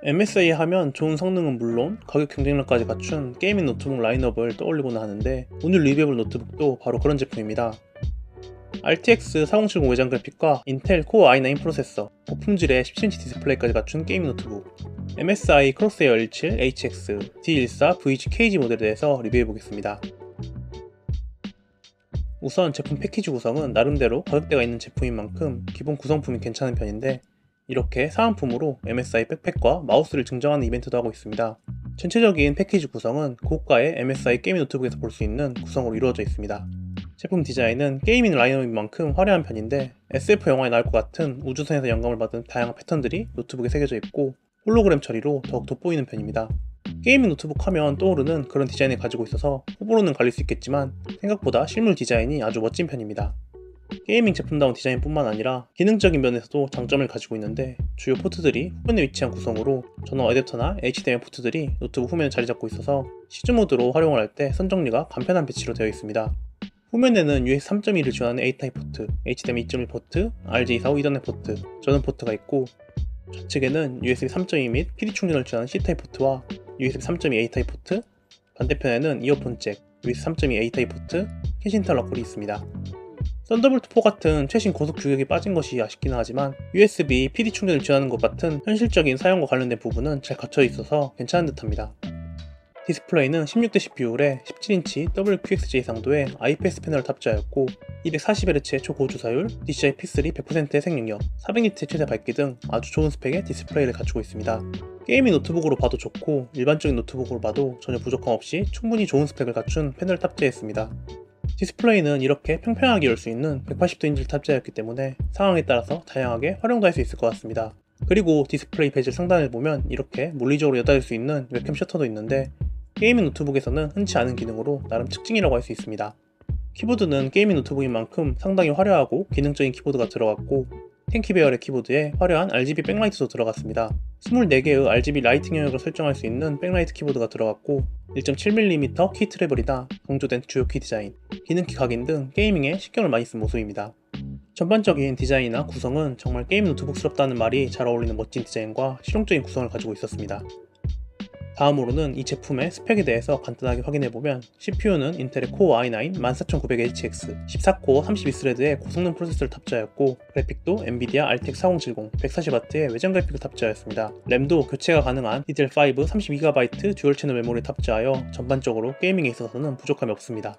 MSI 하면 좋은 성능은 물론 가격 경쟁력까지 갖춘 게이밍 노트북 라인업을 떠올리곤 하는데, 오늘 리뷰해볼 노트북도 바로 그런 제품입니다. RTX 4070 외장 그래픽과 인텔 코어 i9 프로세서, 고품질의 17인치 디스플레이까지 갖춘 게이밍 노트북 MSI 크로스헤어 17 HX D14 VG KG 모델에 대해서 리뷰해보겠습니다. 우선 제품 패키지 구성은 나름대로 가격대가 있는 제품인 만큼 기본 구성품이 괜찮은 편인데, 이렇게 사은품으로 MSI 백팩과 마우스를 증정하는 이벤트도 하고 있습니다. 전체적인 패키지 구성은 고가의 MSI 게이밍 노트북에서 볼 수 있는 구성으로 이루어져 있습니다. 제품 디자인은 게이밍 라인업인 만큼 화려한 편인데, SF 영화에 나올 것 같은 우주선에서 영감을 받은 다양한 패턴들이 노트북에 새겨져 있고 홀로그램 처리로 더욱 돋보이는 편입니다. 게이밍 노트북 하면 떠오르는 그런 디자인을 가지고 있어서 호불호는 갈릴 수 있겠지만 생각보다 실물 디자인이 아주 멋진 편입니다. 게이밍 제품다운 디자인뿐만 아니라 기능적인 면에서도 장점을 가지고 있는데, 주요 포트들이 후면에 위치한 구성으로 전원 어댑터나 HDMI 포트들이 노트북 후면에 자리 잡고 있어서 시즈 모드로 활용을 할 때 선정리가 간편한 배치로 되어 있습니다. 후면에는 USB 3.2를 지원하는 A타입 포트, HDMI 2.1 포트, RJ45 이더넷 포트, 전원 포트가 있고, 좌측에는 USB 3.2 및 PD 충전을 지원하는 C타입 포트와 USB 3.2 A타입 포트, 반대편에는 이어폰 잭, USB 3.2 A타입 포트, 캐시 인터락콜이 있습니다. 썬더볼트 4 같은 최신 고속 규격이 빠진 것이 아쉽긴 하지만 USB PD 충전을 지원하는 것 같은 현실적인 사용과 관련된 부분은 잘 갖춰 있어서 괜찮은 듯합니다. 디스플레이는 16:10 비율의 17인치 WQXJ 상도의 IPS 패널을 탑재하였고 240Hz의 초고주사율, DCI P3 100%의 생명력, 400니트의 최대 밝기 등 아주 좋은 스펙의 디스플레이를 갖추고 있습니다. 게이밍 노트북으로 봐도 좋고 일반적인 노트북으로 봐도 전혀 부족함 없이 충분히 좋은 스펙을 갖춘 패널을 탑재했습니다. 디스플레이는 이렇게 평평하게 열 수 있는 180도 인지를 탑재하였기 때문에 상황에 따라서 다양하게 활용도 할 수 있을 것 같습니다. 그리고 디스플레이 베젤 상단을 보면 이렇게 물리적으로 여닫을 수 있는 웹캠 셔터도 있는데, 게이밍 노트북에서는 흔치 않은 기능으로 나름 특징이라고 할 수 있습니다. 키보드는 게이밍 노트북인 만큼 상당히 화려하고 기능적인 키보드가 들어갔고, 텐키 배열의 키보드에 화려한 RGB 백라이트도 들어갔습니다. 24개의 RGB 라이팅 영역을 설정할 수 있는 백라이트 키보드가 들어갔고, 1.7mm 키 트래블이나 강조된 주요 키 디자인, 기능키 각인 등 게이밍에 신경을 많이 쓴 모습입니다. 전반적인 디자인이나 구성은 정말 게임 노트북스럽다는 말이 잘 어울리는 멋진 디자인과 실용적인 구성을 가지고 있었습니다. 다음으로는 이 제품의 스펙에 대해서 간단하게 확인해보면, CPU는 인텔의 코어 i9 14900HX 14코어 32스레드의 고성능 프로세서를 탑재하였고, 그래픽도 엔비디아 RTX 4070 140W의 외장 그래픽을 탑재하였습니다. 램도 교체가 가능한 DDR5 32GB 듀얼 채널 메모리를 탑재하여 전반적으로 게이밍에 있어서는 부족함이 없습니다.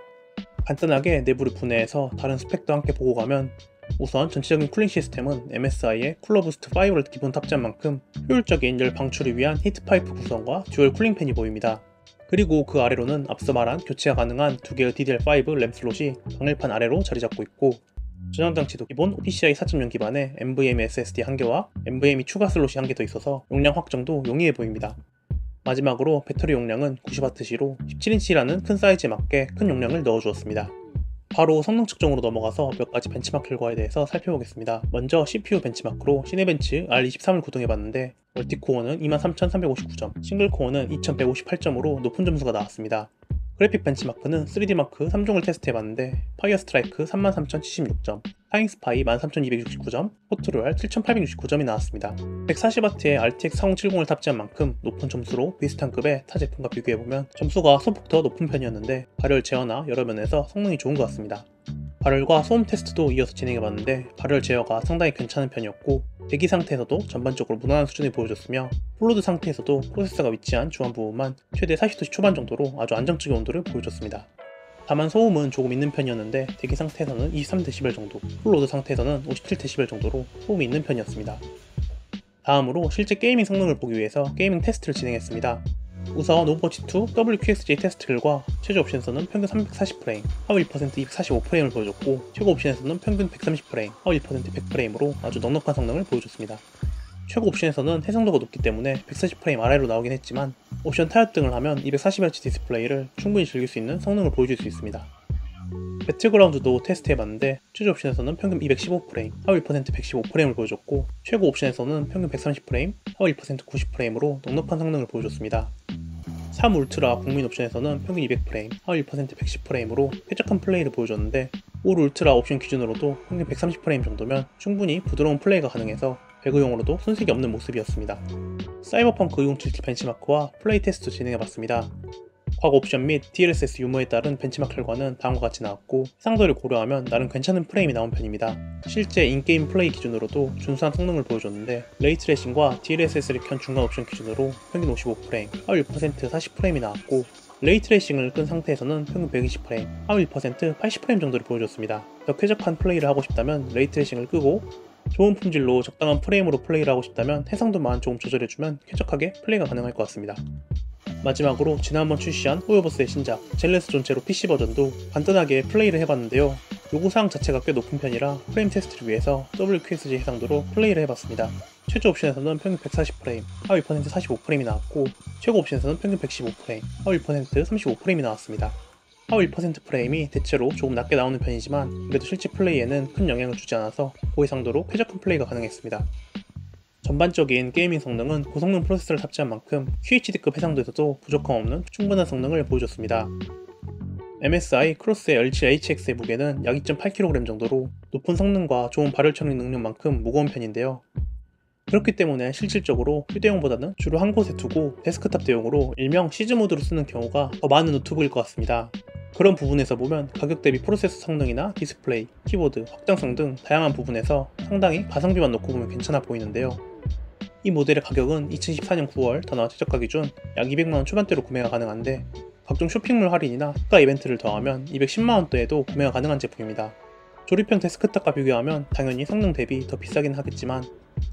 간단하게 내부를 분해해서 다른 스펙도 함께 보고 가면, 우선 전체적인 쿨링 시스템은 MSI의 쿨러부스트 5를 기본 탑재한 만큼 효율적인 열 방출을 위한 히트파이프 구성과 듀얼 쿨링팬이 보입니다. 그리고 그 아래로는 앞서 말한 교체가 가능한 두 개의 DDR5 램 슬롯이 강렬판 아래로 자리 잡고 있고, 저장 장치도 기본 PCIe 4.0 기반의 NVMe SSD 1개와 NVMe 추가 슬롯이 1개 더 있어서 용량 확정도 용이해 보입니다. 마지막으로 배터리 용량은 90W로 17인치라는 큰 사이즈에 맞게 큰 용량을 넣어주었습니다. 바로 성능 측정으로 넘어가서 몇 가지 벤치마크 결과에 대해서 살펴보겠습니다. 먼저 CPU 벤치마크로 시네벤치 R23을 구동해봤는데, 멀티코어는 23359점, 싱글코어는 2158점으로 높은 점수가 나왔습니다. 그래픽 벤치마크는 3D마크 3종을 테스트해봤는데, 파이어스트라이크 33076점, 파잉스파이 13269점, 포트로얄 7869점이 나왔습니다. 140W의 RTX 4070을 탑재한 만큼 높은 점수로 비슷한 급의 타 제품과 비교해보면 점수가 소폭 더 높은 편이었는데, 발열 제어나 여러 면에서 성능이 좋은 것 같습니다. 발열과 소음 테스트도 이어서 진행해봤는데, 발열 제어가 상당히 괜찮은 편이었고, 대기 상태에서도 전반적으로 무난한 수준을 보여줬으며, 홀로드 상태에서도 프로세서가 위치한 중앙 부분만 최대 40도씨 초반 정도로 아주 안정적인 온도를 보여줬습니다. 다만 소음은 조금 있는 편이었는데, 대기 상태에서는 23dB 정도, 홀로드 상태에서는 57dB 정도로 소음이 있는 편이었습니다. 다음으로 실제 게이밍 성능을 보기 위해서 게이밍 테스트를 진행했습니다. 우선 오버워치2 WQXJ 테스트 결과 최저 옵션에서는 평균 340프레임, 하위 1% 245프레임을 보여줬고, 최고 옵션에서는 평균 130프레임, 하위 1% 100프레임으로 아주 넉넉한 성능을 보여줬습니다. 최고 옵션에서는 해상도가 높기 때문에 140프레임 아래로 나오긴 했지만, 옵션 타협등을 하면 240Hz 디스플레이를 충분히 즐길 수 있는 성능을 보여줄 수 있습니다. 배틀그라운드도 테스트해봤는데, 최저 옵션에서는 평균 215프레임, 하위 1% 115프레임을 보여줬고, 최고 옵션에서는 평균 130프레임, 하위 1% 90프레임으로 넉넉한 성능을 보여줬습니다. 3 울트라 국민 옵션에서는 평균 200프레임, 하위 1% 110프레임으로 쾌적한 플레이를 보여줬는데, 5 울트라 옵션 기준으로도 평균 130프레임 정도면 충분히 부드러운 플레이가 가능해서 배그용으로도 손색이 없는 모습이었습니다. 사이버펑크 2077 벤치마크와 플레이 테스트도 진행해봤습니다. 과거 옵션 및 DLSS 유무에 따른 벤치마크 결과는 다음과 같이 나왔고 해상도를 고려하면 나름 괜찮은 프레임이 나온 편입니다. 실제 인게임 플레이 기준으로도 준수한 성능을 보여줬는데 레이트레이싱과 DLSS를 켠 중간 옵션 기준으로 평균 55프레임, 하위 1% 40프레임이 나왔고 레이트레이싱을 끈 상태에서는 평균 120프레임, 하위 1% 80프레임 정도를 보여줬습니다. 더 쾌적한 플레이를 하고 싶다면 레이트레이싱을 끄고 좋은 품질로 적당한 프레임으로 플레이를 하고 싶다면 해상도만 조금 조절해주면 쾌적하게 플레이가 가능할 것 같습니다. 마지막으로 지난번 출시한 호요버스의 신작 젤레스 존체로 PC 버전도 간단하게 플레이를 해봤는데요. 요구사항 자체가 꽤 높은 편이라 프레임 테스트를 위해서 WQSG 해상도로 플레이를 해봤습니다. 최저 옵션에서는 평균 140프레임, 하위 45프레임이 나왔고 최고 옵션에서는 평균 115프레임, 하위 35프레임이 나왔습니다. 하위 1%프레임이 대체로 조금 낮게 나오는 편이지만 그래도 실제 플레이에는 큰 영향을 주지 않아서 고해상도로 쾌적한 플레이가 가능했습니다. 전반적인 게이밍 성능은 고성능 프로세서를 탑재한 만큼 QHD급 해상도에서도 부족함 없는 충분한 성능을 보여줬습니다. MSI 크로스의 L7HX의 무게는 약 2.8kg 정도로 높은 성능과 좋은 발열 처리 능력만큼 무거운 편인데요. 그렇기 때문에 실질적으로 휴대용보다는 주로 한 곳에 두고 데스크탑 대용으로 일명 시즈모드로 쓰는 경우가 더 많은 노트북일 것 같습니다. 그런 부분에서 보면 가격 대비 프로세서 성능이나 디스플레이, 키보드, 확장성 등 다양한 부분에서 상당히 가성비만 놓고 보면 괜찮아 보이는데요. 이 모델의 가격은 2014년 9월 단화 최저가 기준 약 200만원 초반대로 구매가 가능한데 각종 쇼핑몰 할인이나 특가 이벤트를 더하면 210만원대에도 구매가 가능한 제품입니다. 조립형 데스크탑과 비교하면 당연히 성능 대비 더 비싸긴 하겠지만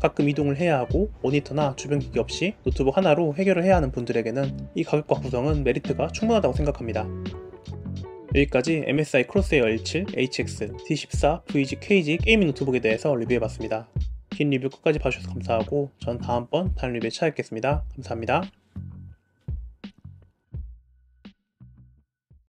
가끔 이동을 해야 하고 모니터나 주변 기기 없이 노트북 하나로 해결을 해야 하는 분들에게는 이 가격과 구성은 메리트가 충분하다고 생각합니다. 여기까지 MSI 크로스웨어 L7, HX, D14, VG, KG 게이밍 노트북에 대해서 리뷰해봤습니다. 긴 리뷰 끝까지 봐주셔서 감사하고 전 다음번 다른 리뷰에 찾아뵙겠습니다. 감사합니다.